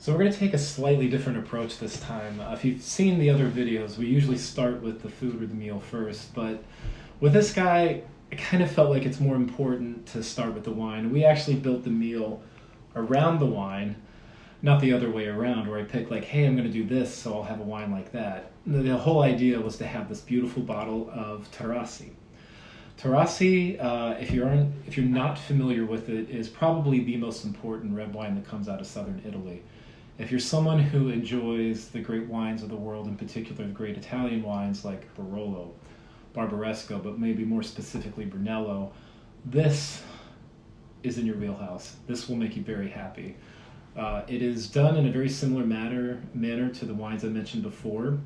So we're going to take a slightly different approach this time. If you've seen the other videos, we usually start with the food or the meal first, but with this guy, I kind of felt like it's more important to start with the wine. We actually built the meal around the wine, not the other way around, where I picked like, hey, I'm going to do this, so I'll have a wine like that. The whole idea was to have this beautiful bottle of Taurasi. Taurasi, if you're not familiar with it, is probably the most important red wine that comes out of southern Italy. If you're someone who enjoys the great wines of the world, in particular the great Italian wines like Barolo, Barbaresco, but maybe more specifically Brunello, this is in your wheelhouse. This will make you very happy. It is done in a very similar manner to the wines I mentioned before.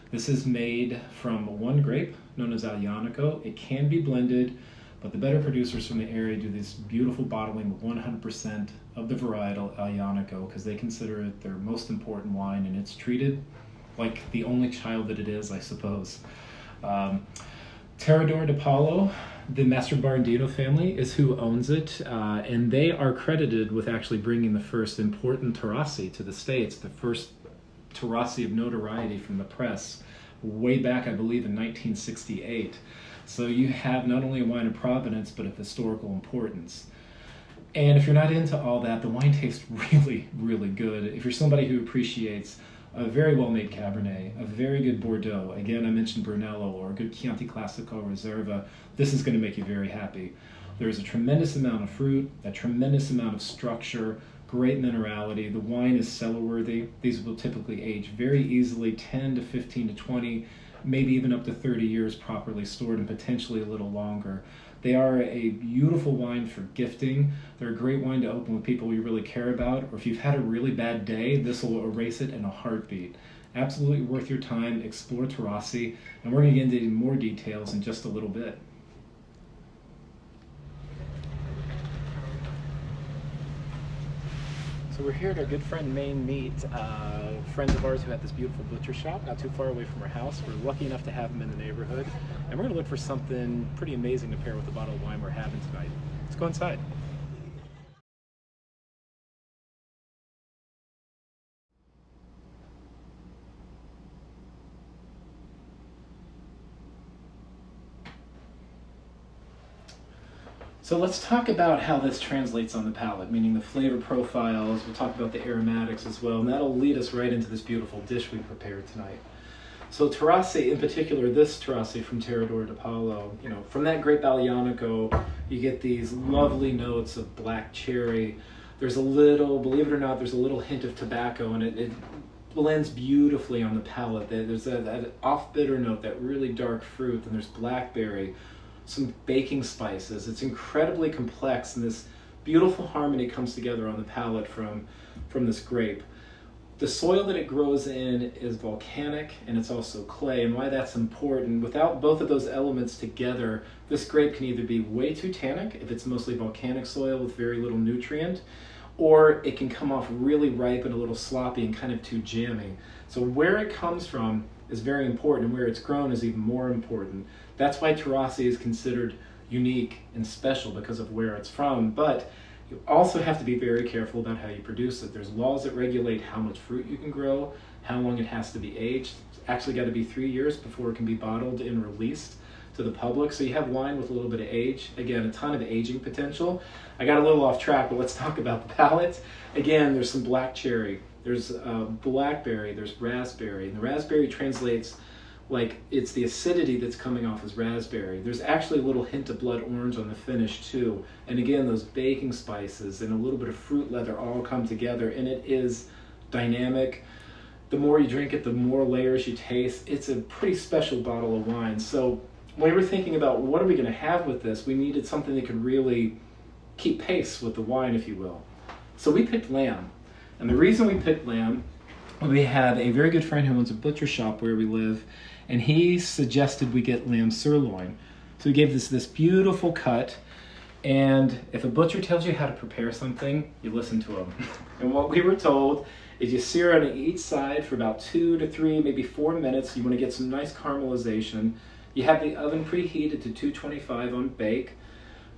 This is made from one grape known as Aglianico. It can be blended, but the better producers from the area do this beautiful bottling with 100% of the varietal Aglianico because they consider it their most important wine, and it's treated like the only child that it is, I suppose. Terredora de Paolo, the Mastrobarandino family, is who owns it, and they are credited with actually bringing the first important Taurasi to the States, the first Taurasi of notoriety from the press, way back, I believe, in 1968. So you have not only a wine of provenance, but of historical importance. And if you're not into all that, the wine tastes really, really good. If you're somebody who appreciates a very well-made Cabernet, a very good Bordeaux, again, I mentioned Brunello, or a good Chianti Classico Reserva, this is going to make you very happy. There's a tremendous amount of fruit, a tremendous amount of structure, great minerality. The wine is cellar-worthy. These will typically age very easily, 10 to 15 to 20, maybe even up to 30 years properly stored, and potentially a little longer. They are a beautiful wine for gifting. They're a great wine to open with people you really care about, or if you've had a really bad day, this will erase it in a heartbeat. Absolutely worth your time. Explore Taurasi, and we're going to get into more details in just a little bit. So we're here at our good friend Maine Meat, friends of ours who have this beautiful butcher shop not too far away from our house. We're lucky enough to have them in the neighborhood, and we're going to look for something pretty amazing to pair with the bottle of wine we're having tonight. Let's go inside. So let's talk about how this translates on the palate, meaning the flavor profiles. We'll talk about the aromatics as well, and that'll lead us right into this beautiful dish we prepared tonight. So Taurasi, in particular, this Taurasi from Terredora de Paolo, from that grape Aglianico, you get these lovely notes of black cherry. There's a little, believe it or not, there's a little hint of tobacco, and it blends beautifully on the palate. There's that off-bitter note, that really dark fruit, and there's blackberry, some baking spices. It's incredibly complex, and this beautiful harmony comes together on the palate from this grape. The soil that it grows in is volcanic, and it's also clay, and why that's important, without both of those elements together, this grape can either be way too tannic, if it's mostly volcanic soil with very little nutrient, or it can come off really ripe and a little sloppy and kind of too jammy. So where it comes from is very important, and where it's grown is even more important. That's why Taurasi is considered unique and special, because of where it's from. But you also have to be very careful about how you produce it. There's laws that regulate how much fruit you can grow, how long it has to be aged. It's actually got to be 3 years before it can be bottled and released to the public. So you have wine with a little bit of age. Again, a ton of aging potential. I got a little off track, but let's talk about the palate. Again, there's some black cherry, there's blackberry, there's raspberry, and the raspberry translates like it's the acidity that's coming off as raspberry. There's actually a little hint of blood orange on the finish too. And again, those baking spices and a little bit of fruit leather all come together, and it is dynamic. The more you drink it, the more layers you taste. It's a pretty special bottle of wine. So when we were thinking about what are we going to have with this, we needed something that could really keep pace with the wine, if you will. So we picked lamb. And the reason we picked lamb, we have a very good friend who owns a butcher shop where we live, and he suggested we get Lamb Sirlion. So he gave us this beautiful cut, and if a butcher tells you how to prepare something, you listen to him. And what we were told is you sear on each side for about 2 to 3, maybe 4 minutes. You want to get some nice caramelization. You have the oven preheated to 225 on bake.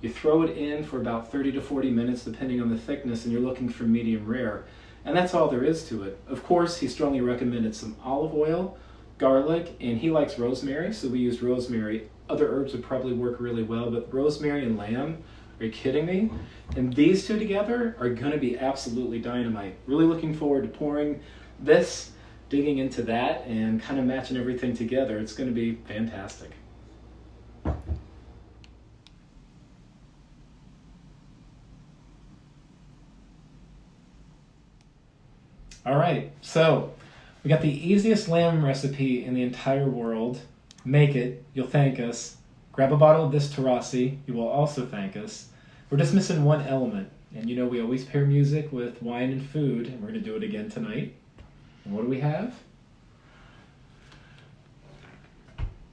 You throw it in for about 30 to 40 minutes, depending on the thickness, and you're looking for medium rare. And that's all there is to it. Of course, he strongly recommended some olive oil, garlic, and he likes rosemary, so we used rosemary. Other herbs would probably work really well, but rosemary and lamb, are you kidding me? And these two together are gonna be absolutely dynamite. Really looking forward to pouring this, digging into that, and kind of matching everything together. It's gonna be fantastic. All right, so we got the easiest lamb recipe in the entire world. Make it, you'll thank us. Grab a bottle of this Taurasi, you will also thank us. We're just missing one element, and you know we always pair music with wine and food, and we're gonna do it again tonight. And what do we have?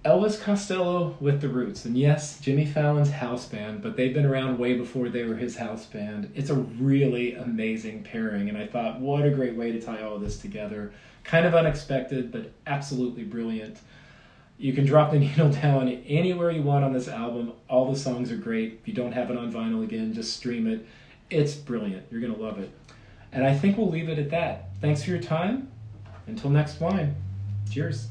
Elvis Costello with the Roots, and yes, Jimmy Fallon's house band, but they've been around way before they were his house band. It's a really amazing pairing, and I thought, what a great way to tie all of this together. Kind of unexpected, but absolutely brilliant. You can drop the needle down anywhere you want on this album. All the songs are great. If you don't have it on vinyl, again, just stream it. It's brilliant. You're gonna love it. And I think we'll leave it at that. Thanks for your time. Until next wine. Cheers.